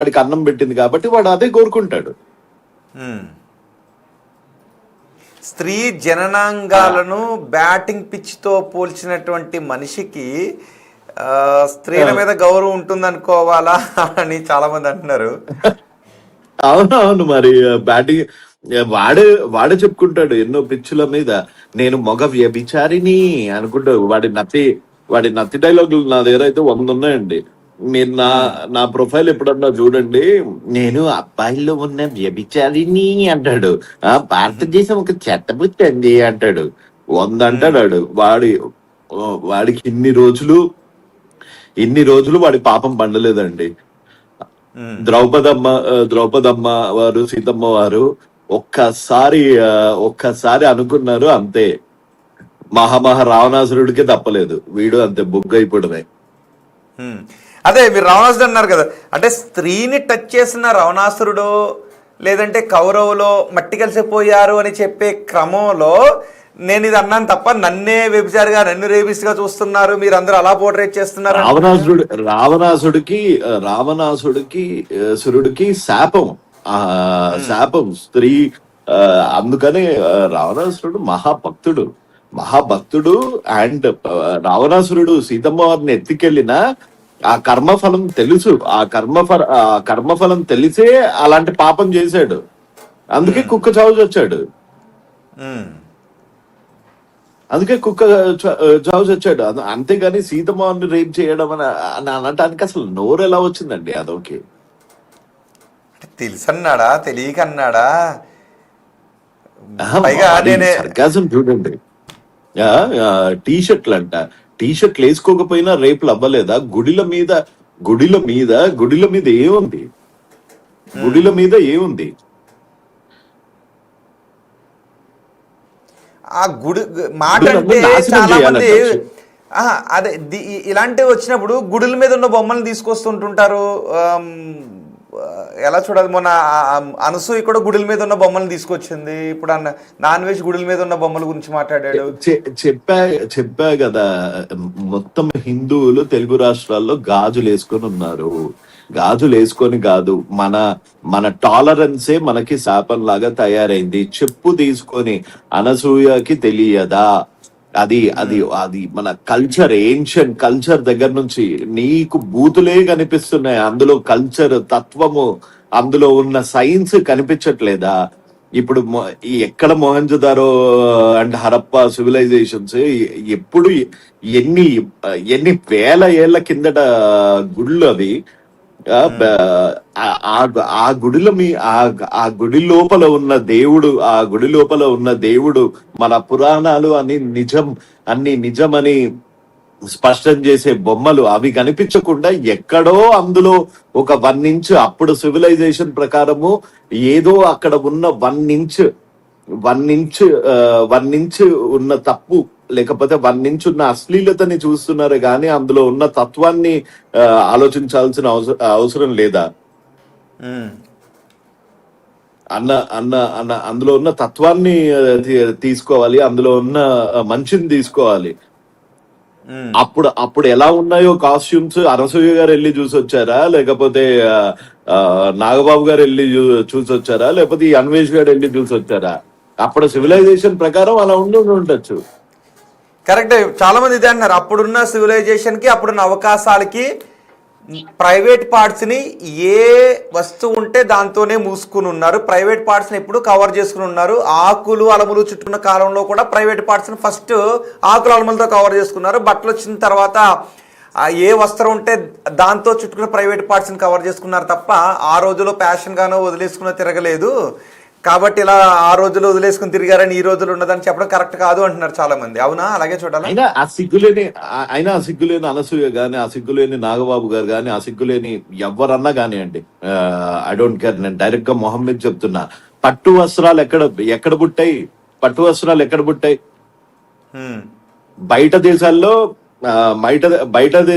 వాడికి అన్నం పెట్టింది కాబట్టి వాడు అదే కోరుకుంటాడు. స్త్రీ జననాంగాలను బ్యాటింగ్ పిచ్తో పోల్చినటువంటి మనిషికి స్త్రీల మీద గౌరవం ఉంటుంది అనుకోవాలా అని చాలా మంది అంటున్నారు. అవునవును, మరి బ్యాటింగ్ వాడే చెప్పుకుంటాడు ఎన్నో పిచ్చుల మీద, నేను మగ వ్యభిచారిని అనుకుంటాడు. వాడి నత్తి డైలాగులు నా దగ్గర అయితే 100 ఉన్నాయండి. మీరు నా ప్రొఫైల్ ఎప్పుడన్నా చూడండి, నేను అబ్బాయిల్లో ఉన్న వ్యభిచారిని అంటాడు. భారతదేశం ఒక చెత్తబుత్తి అండి అంటాడు. 100 అంటాడు. వాడికి ఇన్ని రోజులు వాడి పాపం పండలేదండి. ద్రౌపదమ్మ వారు, సీతమ్మ వారు ఒక్కసారి అనుకున్నారు, అంతే. రావణాసురుడికే తప్పలేదు, వీడు అంతే బొగ్గైపోవడమే. అదే మీరు రావణాసురుడు అన్నారు కదా, అంటే స్త్రీని టచ్ చేసిన రావణాసురుడు లేదంటే కౌరవులో మట్టి కలిసిపోయారు అని చెప్పే క్రమంలో నేను ఇది అన్నాను తప్ప, నన్నే వ్యభిచారిగా నన్ను రేపిస్ట్గా చూస్తున్నారు, మీరు అందరూ అలా పోర్ట్రేట్ చేస్తున్నారు. రావణాసురుడికి శాపం స్త్రీ. అందుకనే రావణాసురుడు మహాభక్తుడు. అండ్ రావణాసురుడు సీతమ్మ వారిని ఎత్తుకెళ్ళిన ఆ కర్మఫలం తెలుసు. ఆ కర్మఫలం తెలిసే అలాంటి పాపం చేశాడు. అందుకే కుక్క చావు చచ్చాడు. అంతేగాని సీతమ్మని రేప్ చేయడం అని అనటానికి అసలు నోరు ఎలా వచ్చిందండి అదొకే? తెలుసన్నాడా, తెలియకన్నాడా? సర్కాజం చూడండి. టీషర్ట్లు వేసుకోకపోయినా రేపులు అవ్వలేదా? గుడిల మీద ఏముంది? ఆ గుడి మాట అంటే చాలా మంది అదే ఇలాంటివి వచ్చినప్పుడు గుడుల మీద ఉన్న బొమ్మలను తీసుకొస్తుంటుంటారు. ఎలా చూడాలి, మొన్న అనసూయ కూడా గుడుల మీద ఉన్న బొమ్మలను తీసుకొచ్చింది. ఇప్పుడు నాన్ వెజ్ గుడుల మీద ఉన్న బొమ్మల గురించి మాట్లాడాడు. చెప్పా కదా, మొత్తం హిందువులు తెలుగు రాష్ట్రాల్లో గాజులు వేసుకొని ఉన్నారు. గాజులు వేసుకొని కాదు, మన టాలరెన్సే మనకి శాపం లాగా తయారైంది. చెప్పు తీసుకొని అనసూయకి తెలియదా? అది మన కల్చర్, ఏన్షియంట్ కల్చర్ దగ్గర నుంచి నీకు బూతులే కనిపిస్తున్నాయి. అందులో కల్చర్, తత్వము, అందులో ఉన్న సైన్స్ కనిపించట్లేదా? ఇప్పుడు ఎక్కడ మొహంజదారో అండ్ హరప్ప సివిలైజేషన్స్ ఎప్పుడు ఎన్ని వేల ఏళ్ల కిందట గుళ్ళు అవి. ఆ గుడి లోపల ఉన్న దేవుడు మన పురాణాలు అన్ని నిజమని స్పష్టం చేసే బొమ్మలు అవి కనిపించకుండా ఎక్కడో అందులో ఒక 1 ఇంచ్, అప్పుడు సివిలైజేషన్ ప్రకారము ఏదో అక్కడ ఉన్న 1 ఇంచ్ ఉన్న తప్పు, లేకపోతే 1 ఇంచ్ ఉన్న అశ్లీలతని చూస్తున్నారు కానీ అందులో ఉన్న తత్వాన్ని ఆలోచించాల్సిన అవసరం లేదా? అందులో ఉన్న తత్వాన్ని తీసుకోవాలి, అందులో ఉన్న మంచిని తీసుకోవాలి. అప్పుడు ఎలా ఉన్నాయో కాస్ట్యూమ్స్ అనసూయ గారు వెళ్ళి చూసి వచ్చారా, లేకపోతే నాగబాబు గారు వెళ్ళి చూసి వచ్చారా, లేకపోతే ఈ అన్వేష్ గారు వెళ్ళి చూసి వచ్చారా? అప్పుడు సివిలైజేషన్ ప్రకారం అలా ఉండొచ్చు. కరెక్ట్. చాలా మంది ఇదే అంటున్నారు, అప్పుడున్న సివిలైజేషన్ కి, అప్పుడున్న అవకాశాలకి ప్రైవేట్ పార్ట్స్ ని ఏ వస్తువు ఉంటే దాంతోనే మూసుకుని ఉన్నారు. ప్రైవేట్ పార్ట్స్ ని ఎప్పుడు కవర్ చేసుకుని ఉన్నారు. ఆకులు అలములు చుట్టున్న కాలంలో కూడా ప్రైవేట్ పార్ట్స్ ని ఫస్ట్ ఆకులు అలములతో కవర్ చేసుకున్నారు. బట్టలు వచ్చిన తర్వాత ఏ వస్త్రం ఉంటే దాంతో చుట్టుకున్న ప్రైవేట్ పార్ట్స్ ని కవర్ చేసుకున్నారు తప్ప ఆ రోజులో ప్యాషన్ గానో వదిలేసుకున్న తిరగలేదు. కాబట్టి ఇలా ఆ రోజులు వదిలేసుకుని తిరిగారని ఈ రోజులు ఉన్నదని చెప్పడం కరెక్ట్ కాదు అంటున్నారు చాలా మంది. అవునా? అలాగే చూడాలి. అయినా ఆ సిగ్గులేని అనసూయ గాని, ఆ సిగ్గులేని నాగబాబు గారు గాని, ఆ సిగ్గులేని ఎవరన్నా కానివ్వండి, ఐ డోంట్ కేర్. నేను డైరెక్ట్ గా మొహం మీద చెప్తున్నా, పట్టు వస్త్రాలు ఎక్కడ పుట్టాయి? బయట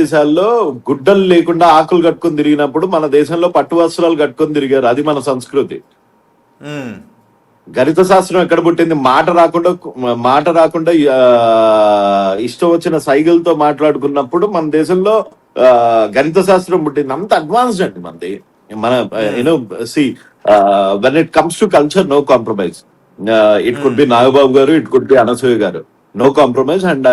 దేశాల్లో గుడ్డలు లేకుండా ఆకులు కట్టుకొని తిరిగినప్పుడు మన దేశంలో పట్టు వస్త్రాలు కట్టుకొని తిరిగారు. అది మన సంస్కృతి. గణిత శాస్త్రం ఎక్కడ పుట్టింది? మాట రాకుండా ఇష్టం వచ్చిన సైకిల్తో మాట్లాడుకున్నప్పుడు మన దేశంలో గణిత శాస్త్రం పుట్టింది. అంత అడ్వాన్స్డ్ అండి మనది. మన you know see when it comes to culture no compromise. It could be Nagababu garu, it could be Anasuya garu, no compromise. And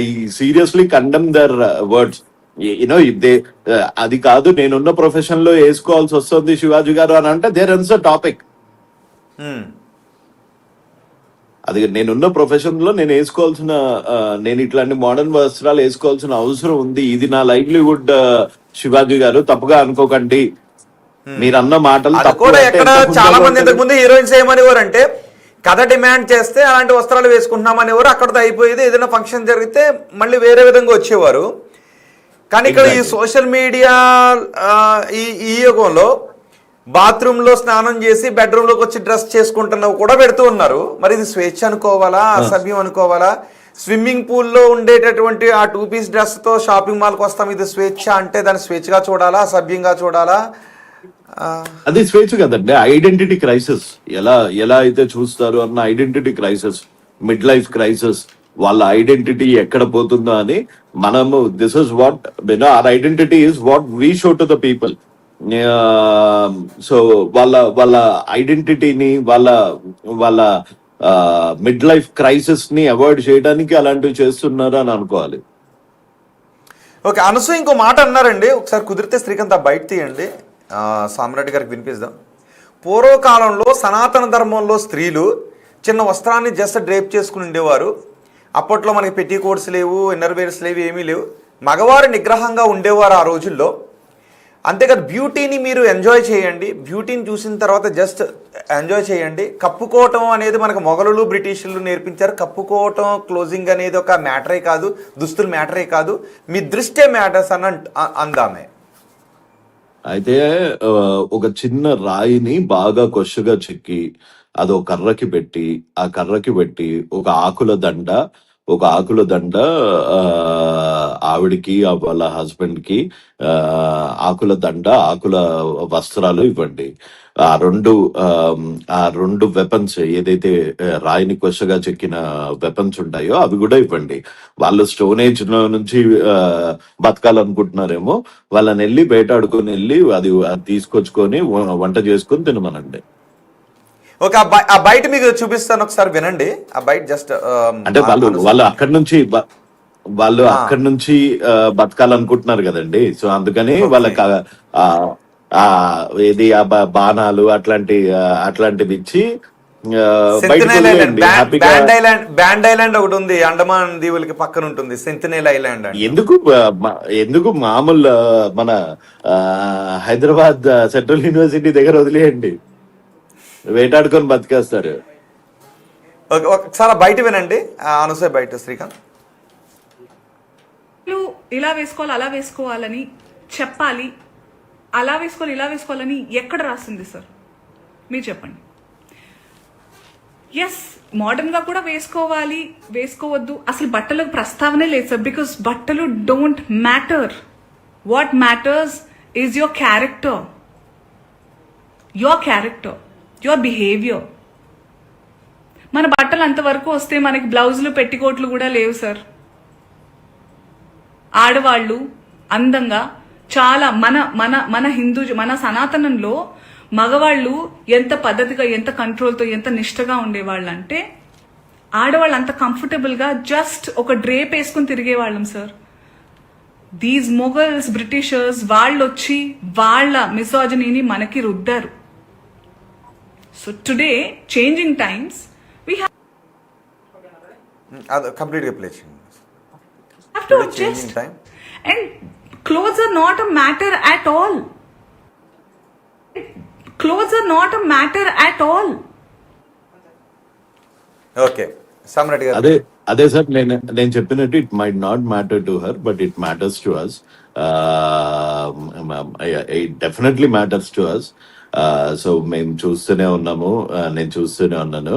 I seriously condemn their words. You know they అది కాదు నేనున్న ప్రొఫెషన్ లో వేసుకోవాల్సి వస్తుంది శివాజీ గారు అని అంటే దేర్ రన్స్ అ టాపిక్. అది నేనున్న ప్రొఫెషన్ లో నేను వేసుకోవాల్సిన నేను ఇట్లాంటి మోడర్న్ వస్త్రాలు వేసుకోవాల్సిన అవసరం ఉంది, ఇది నా లైవ్లీవుడ్ శివాజీ గారు తప్పుగా అనుకోకండి. మీరన్న మాటలు అది తప్పు కూడా అంటే ఎక్కడ ఎంత చాలా మంది ఉంటుంది? ఇంతకు ముందు హీరోయిన్స్ ఏమనేవారు అంటే కథ డిమాండ్ చేస్తే అలాంటి వస్త్రాలు వేసుకుంటున్నాం అనేవారు, అక్కడతో అయిపోయేది. ఏదైనా ఫంక్షన్ జరిగితే మళ్ళీ వేరే విధంగా వచ్చేవారు. కానీ ఇక్కడ ఈ సోషల్ మీడియా ఈ యుగంలో బాత్రూంలో స్నానం చేసి బెడ్రూమ్లోకి వచ్చి డ్రెస్ చేసుకుంటున్నవి కూడా పెడుతూ ఉన్నారు. మరి ఇది స్వేచ్ఛ అనుకోవాలా, అసభ్యం అనుకోవాలా? స్విమ్మింగ్ పూల్లో ఉండేటటువంటి ఆ 2 పీస్ డ్రెస్తో షాపింగ్ మాల్కి వస్తాం, ఇది స్వేచ్ఛ అంటే దాన్ని స్వేచ్ఛగా చూడాలా, అసభ్యంగా చూడాలా? అది స్వేచ్ఛ కదండి, ఐడెంటిటీ క్రైసిస్. ఎలా ఎలా అయితే చూస్తారు అన్న identity crisis, mid life crisis. వాళ్ళ ఐడెంటిటీ ఎక్కడ పోతుందో అని మనము this is what our identity is what we show to the people. So వాళ్ళ ఐడెంటిటీని వాళ్ళ మిడ్ లైఫ్ క్రైసిస్ ని అవాయిడ్ చేయడానికి అలాంటివి చేస్తున్నారు అని అనుకోవాలి. ఓకే, అనసూయ ఇంకో మాట అన్నారండి, ఒకసారి కుదిరితే శ్రీకాంత్ ఆ బయట తీయండి, సామ్రాట్ గారికి వినిపిద్దాం. పూర్వకాలంలో సనాతన ధర్మంలో స్త్రీలు చిన్న వస్త్రాన్ని జస్ట్ డ్రేప్ చేసుకుని ఉండేవారు. అప్పట్లో మనకి పెట్టి కోట్స్ లేవు, ఇన్నర్ వేర్స్ లేవు, ఏమీ లేవు. మగవారు నిగ్రహంగా ఉండేవారు ఆ రోజుల్లో. అంతేకాదు బ్యూటీని మీరు ఎంజాయ్ చేయండి, బ్యూటీని చూసిన తర్వాత జస్ట్ ఎంజాయ్ చేయండి. కప్పుకోవటం అనేది మనకు మొఘలులు బ్రిటిషర్లు నేర్పించారు. కప్పుకోవటం క్లోజింగ్ అనేది ఒక మ్యాటరే కాదు, దుస్తులు మ్యాటరే కాదు, మీ దృష్టే మ్యాటర్స్ అని అందామే. అయితే ఒక చిన్న రాయిని బాగా కొషగా చెక్కి అదో కర్రకి పెట్టి, ఆ కర్రకి పెట్టి ఒక ఆకుల దండ ఆవిడికి వాళ్ళ హస్బెండ్ కి ఆకుల దండ, ఆకుల వస్త్రాలు ఇవ్వండి. ఆ రెండు వెపన్స్ ఏదైతే రాయిని కొషగా చెక్కిన వెపన్స్ ఉంటాయో అవి కూడా ఇవ్వండి. వాళ్ళు స్టోన్ ఏజ్ నుంచి బతకాలనుకుంటున్నారేమో, వాళ్ళని వెళ్ళి వేటాడుకొని వెళ్ళి అది తీసుకొచ్చుకొని వంట చేసుకొని తినమనండి. ఓకే, ఆ బయట మీకు చూపిస్తాను, ఒకసారి వినండి. ఆ బయట జస్ట్ అంటే వాళ్ళు అక్కడి నుంచి బతకాలనుకుంటున్నారు కదండి. సో అందుకని వాళ్ళకి ఏది బాణాలు అట్లాంటివి ఇచ్చి బ్యాండ్ ఐలాండ్ ఒకటి ఉంది, అండమాన్ దీవులకి పక్కన ఉంటుంది, సెంతినేల్ ఐలాండ్. ఎందుకు మామూలు మన హైదరాబాద్ సెంట్రల్ యూనివర్సిటీ దగ్గర వదిలేయండి, వేటాడుకొని బతికేస్తారు. ఒకసారి బయట వినండి, అనసూయ బయట. శ్రీకాంత్ ఇలా వేసుకోవాలి అలా వేసుకోవాలని చెప్పాలి, అలా వేసుకోవాలి ఇలా వేసుకోవాలని ఎక్కడ రాసింది సార్? మీరు చెప్పండి. ఎస్, మోడర్న్గా కూడా వేసుకోవాలి, వేసుకోవద్దు, అసలు బట్టలకు ప్రస్తావనే లేదు సార్. బికాస్ బట్టలు don't matter. What matters is your character, your behaviour. మన బట్టలు అంతవరకు వస్తే మనకి బ్లౌజులు పెట్టికోట్లు కూడా లేవు సార్. ఆడవాళ్ళు అందంగా చాలా మన మన సనాతనంలో మగవాళ్ళు ఎంత పద్ధతిగా, ఎంత కంట్రోల్తో, ఎంత నిష్టగా ఉండేవాళ్ళు అంటే ఆడవాళ్ళు అంత కంఫర్టబుల్గా జస్ట్ ఒక డ్రేప్ వేసుకుని తిరిగేవాళ్ళం సార్. దీస్ మొఘల్స్, బ్రిటిషర్స్ వాళ్ళు వచ్చి వాళ్ళ మిసాజినీని మనకి రుద్దారు. So today, changing times, we have completely play change. Have to adjust. And clothes are not a matter at all. Clothes are not a matter at all. Okay, Samrat garu. అదే sir, నేను చెప్పినట్టు it might not matter to her, but it matters to us. It definitely matters to us. So మేము చూస్తూనే ఉన్నాము, నేను చూస్తూనే ఉన్నాను.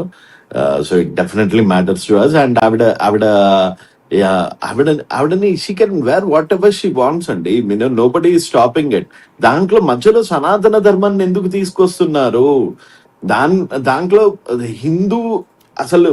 So it definitely matters to us. And ఆవిడని she can wear whatever she wants అండి. Nobody is stopping it. దాంట్లో మధ్యలో సనాతన ధర్మాన్ని ఎందుకు తీసుకొస్తున్నారు? దాంట్లో హిందూ అసలు